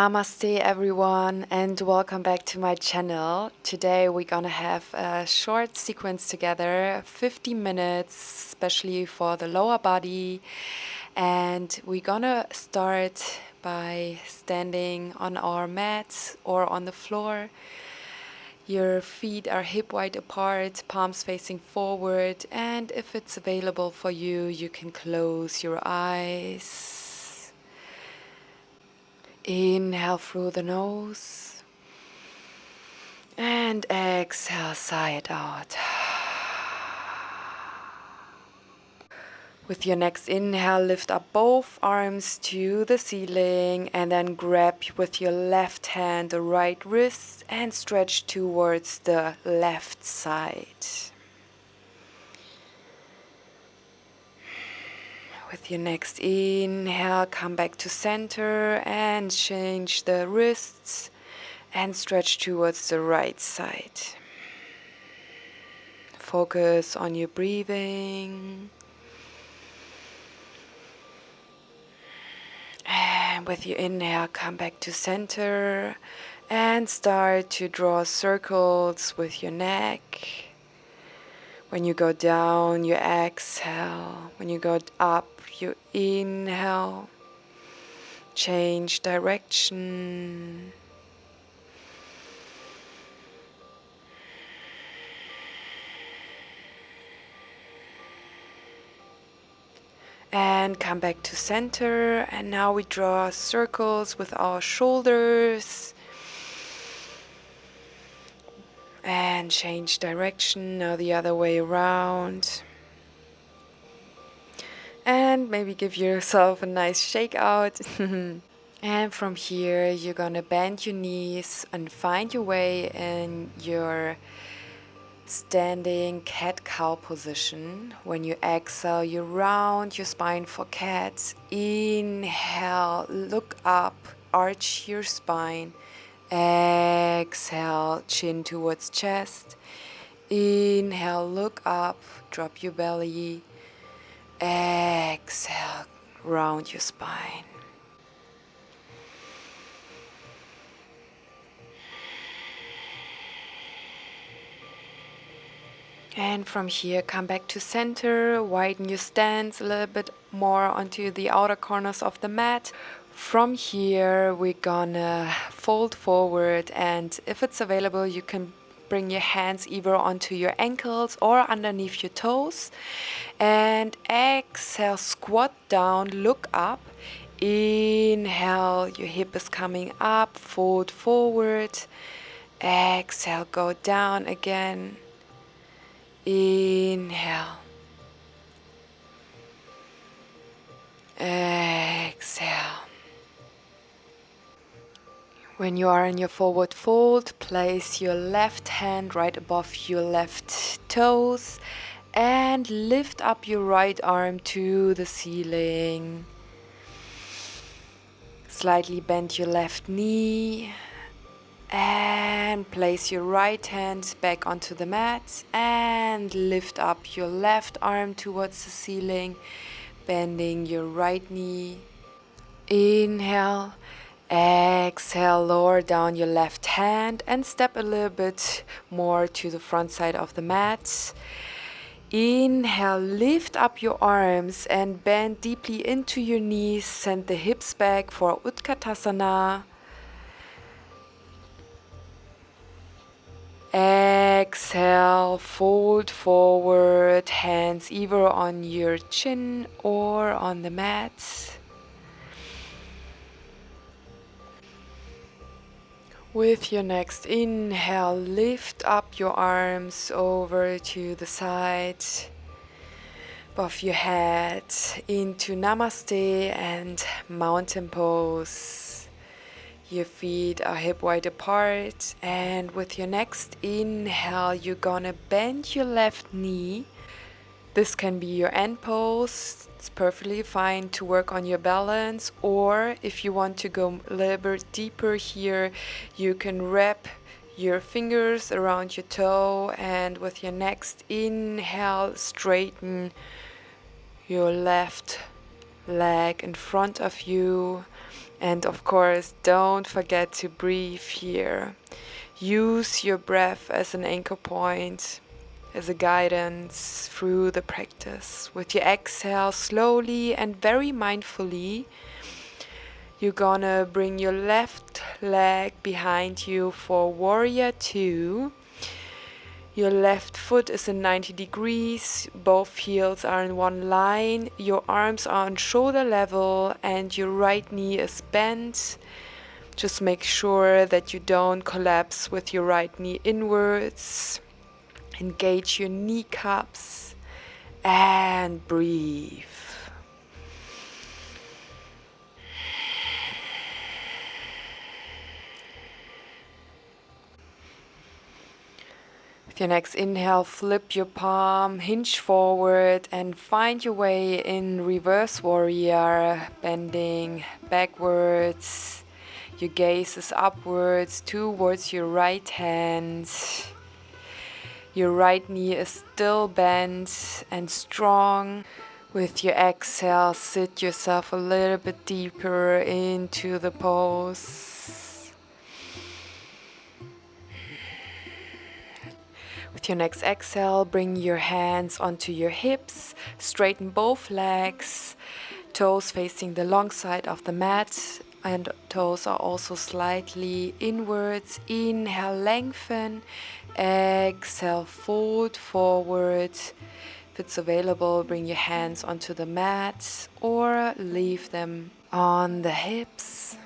Namaste everyone and welcome back to my channel. Today we're gonna have a short sequence together, 50 minutes, especially for the lower body. And we're gonna start by standing on our mat or on the floor. Your feet are hip wide apart, palms facing forward, and if it's available for you, you can close your eyes. Inhale through the nose and exhale, sigh it out. With your next inhale, lift up both arms to the ceiling and then grab with your left hand the right wrist and stretch towards the left side. With your next inhale, come back to center and change the wrists and stretch towards the right side. Focus on your breathing. And with your inhale, come back to center and start to draw circles with your neck. When you go down, you exhale. When you go up, you inhale. Change direction. And come back to center. And now we draw circles with our shoulders. And change direction, now the other way around. And maybe give yourself a nice shake out. And from here, you're gonna bend your knees and find your way in your standing cat-cow position. When you exhale, you round your spine for cat. Inhale, look up, arch your spine. Exhale, chin towards chest. Inhale, look up, drop your belly. Exhale, round your spine. And from here, come back to center, widen your stance a little bit more onto the outer corners of the mat. From here, we're gonna fold forward, and if it's available, you can bring your hands either onto your ankles or underneath your toes. And exhale, squat down, look up. Inhale, your hip is coming up, fold forward. Exhale, go down again. Inhale. Exhale. When you are in your forward fold, place your left hand right above your left toes and lift up your right arm to the ceiling. Slightly bend your left knee and place your right hand back onto the mat and lift up your left arm towards the ceiling, bending your right knee. Inhale. Exhale, lower down your left hand and step a little bit more to the front side of the mat. Inhale, lift up your arms and bend deeply into your knees. Send the hips back for Utkatasana. Exhale, fold forward, hands either on your chin or on the mat. With your next inhale, lift up your arms over to the side, above your head, into Namaste and mountain pose. Your feet are hip wide apart, and with your next inhale, you're gonna bend your left knee. This can be your end pose. It's perfectly fine to work on your balance, or if you want to go a little bit deeper here, you can wrap your fingers around your toe, and with your next inhale, straighten your left leg in front of you. And of course, don't forget to breathe here. Use your breath as an anchor point, as a guidance through the practice. With your exhale, slowly and very mindfully, you're gonna bring your left leg behind you for warrior two. Your left foot is in 90 degrees, both heels are in one line, your arms are on shoulder level and your right knee is bent. Just make sure that you don't collapse with your right knee inwards. Engage your kneecaps and breathe. With your next inhale, flip your palm, hinge forward and find your way in reverse warrior, bending backwards. Your gaze is upwards towards your right hand. Your right knee is still bent and strong. With your exhale, sit yourself a little bit deeper into the pose. With your next exhale, bring your hands onto your hips, straighten both legs, toes facing the long side of the mat, and toes are also slightly inwards. Inhale, lengthen. Exhale, fold forward. If it's available, bring your hands onto the mat or leave them on the hips.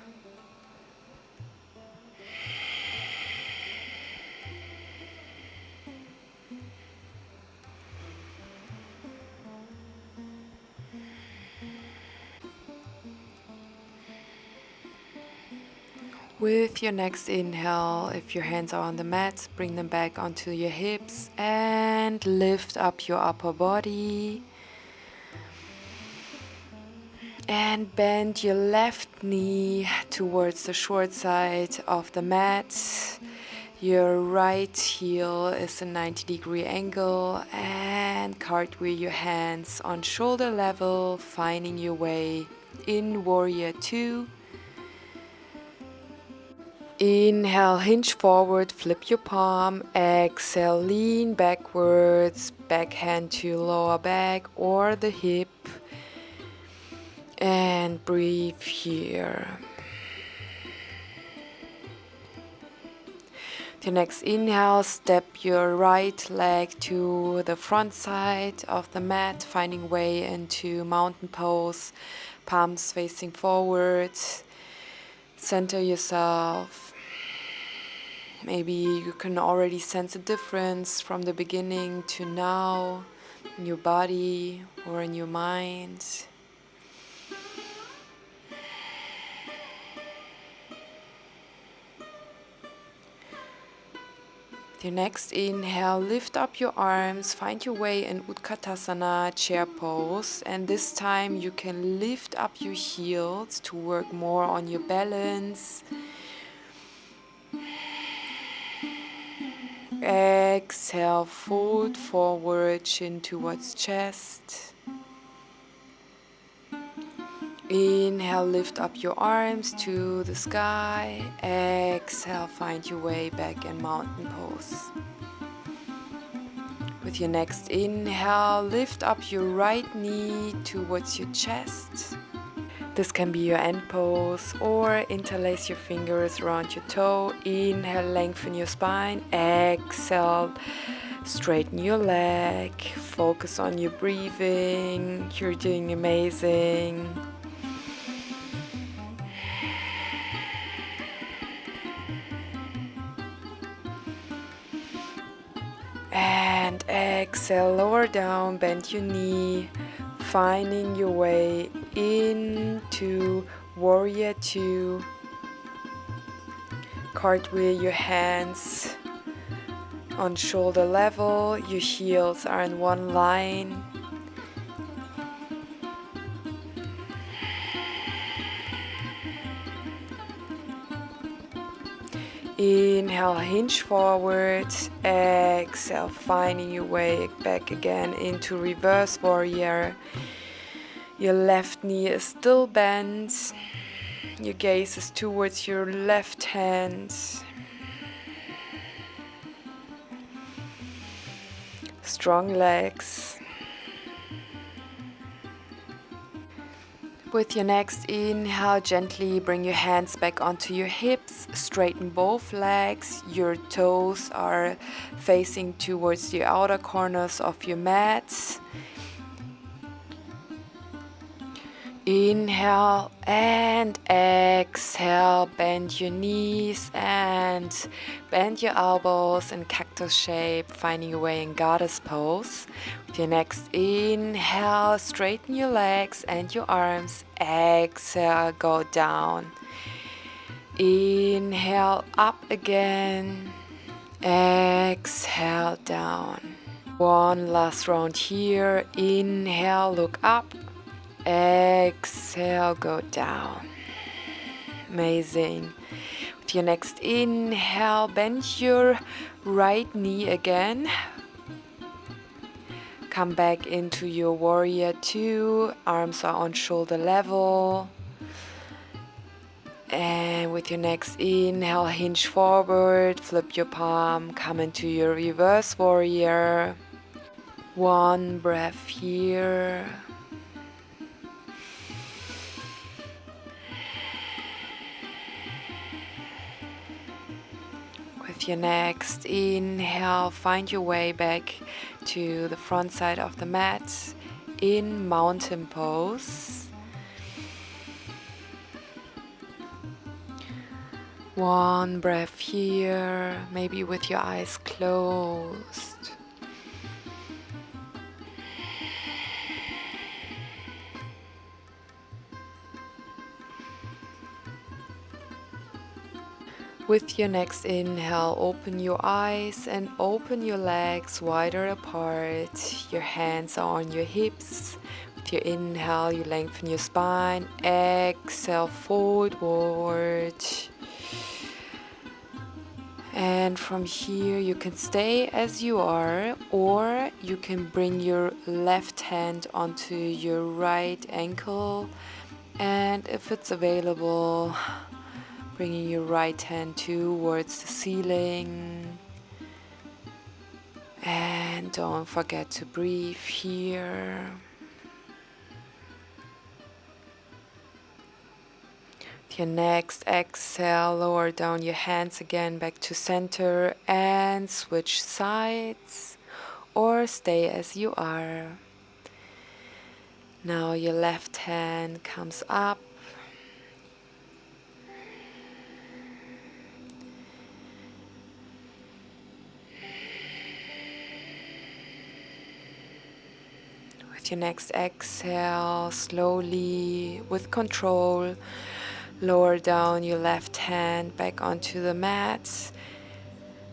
With your next inhale, if your hands are on the mat, bring them back onto your hips and lift up your upper body. And bend your left knee towards the short side of the mat. Your right heel is a 90-degree angle and cartwheel your hands on shoulder level, finding your way in warrior two. Inhale, hinge forward, flip your palm. Exhale, lean backwards, backhand to lower back or the hip. And breathe here. The next inhale, step your right leg to the front side of the mat, finding way into mountain pose, palms facing forward. Center yourself. Maybe you can already sense a difference from the beginning to now in your body or in your mind. Your next inhale, lift up your arms, find your way in Utkatasana, chair pose, and this time you can lift up your heels to work more on your balance. Exhale, fold forward, chin towards chest. Inhale, lift up your arms to the sky. Exhale, find your way back in mountain pose. With your next inhale, lift up your right knee towards your chest. This can be your end pose or interlace your fingers around your toe. Inhale, lengthen your spine. Exhale, straighten your leg. Focus on your breathing. You're doing amazing. And exhale, lower down, bend your knee, finding your way into warrior two. Cartwheel your hands on shoulder level, your heels are in one line. Inhale, hinge forward. Exhale, finding your way back again into reverse warrior. Your left knee is still bent. Your gaze is towards your left hand. Strong legs. With your next inhale, gently bring your hands back onto your hips, straighten both legs. Your toes are facing towards the outer corners of your mat. Inhale and exhale, bend your knees and bend your elbows in cactus shape, finding your way in goddess pose. With your next inhale, straighten your legs and your arms. Exhale, go down. Inhale, up again. Exhale, down. One last round here. Inhale, look up. Exhale, go down. Amazing. With your next inhale, bend your right knee again. Come back into your warrior two. Arms are on shoulder level. And with your next inhale, hinge forward, flip your palm, come into your reverse warrior. One breath here. With your next inhale, find your way back to the front side of the mat in mountain pose. One breath here, maybe with your eyes closed. With your next inhale, open your eyes and open your legs wider apart. Your hands are on your hips. With your inhale, you lengthen your spine. Exhale, forward. And from here, you can stay as you are, or you can bring your left hand onto your right ankle. And if it's available, bringing your right hand towards the ceiling. And don't forget to breathe here. With your next exhale, lower down your hands again back to center and switch sides or stay as you are. Now your left hand comes up. With your next exhale, slowly, with control, lower down your left hand back onto the mat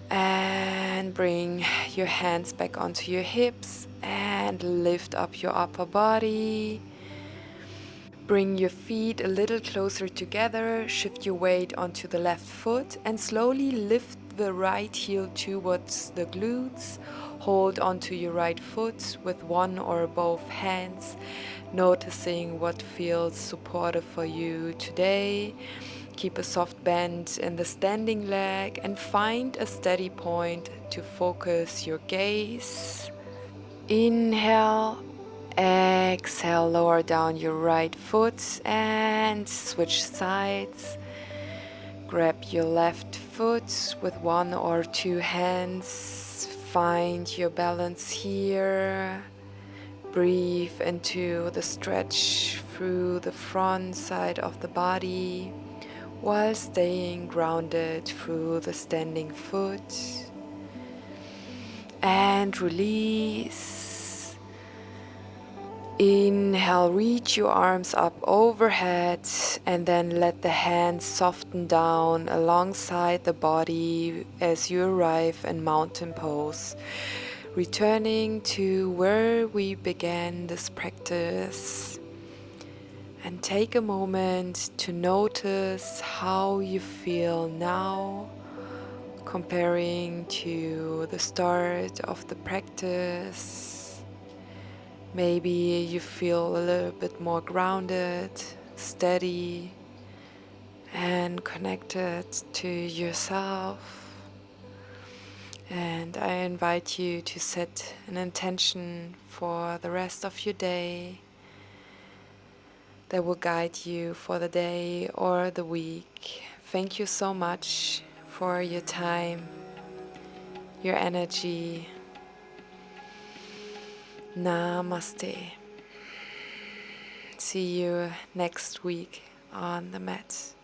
and bring your hands back onto your hips and lift up your upper body. Bring your feet a little closer together, shift your weight onto the left foot and slowly lift the right heel towards the glutes. Hold onto your right foot with one or both hands, noticing what feels supportive for you today. Keep a soft bend in the standing leg and find a steady point to focus your gaze. Inhale, exhale, lower down your right foot and switch sides. Grab your left foot with one or two hands. Find your balance here. Breathe into the stretch through the front side of the body while staying grounded through the standing foot. And release. Inhale, reach your arms up overhead and then let the hands soften down alongside the body as you arrive in mountain pose, returning to where we began this practice. And take a moment to notice how you feel now, comparing to the start of the practice. Maybe you feel a little bit more grounded, steady, and connected to yourself. And I invite you to set an intention for the rest of your day that will guide you for the day or the week. Thank you so much for your time, your energy. Namaste. See you next week on the mat.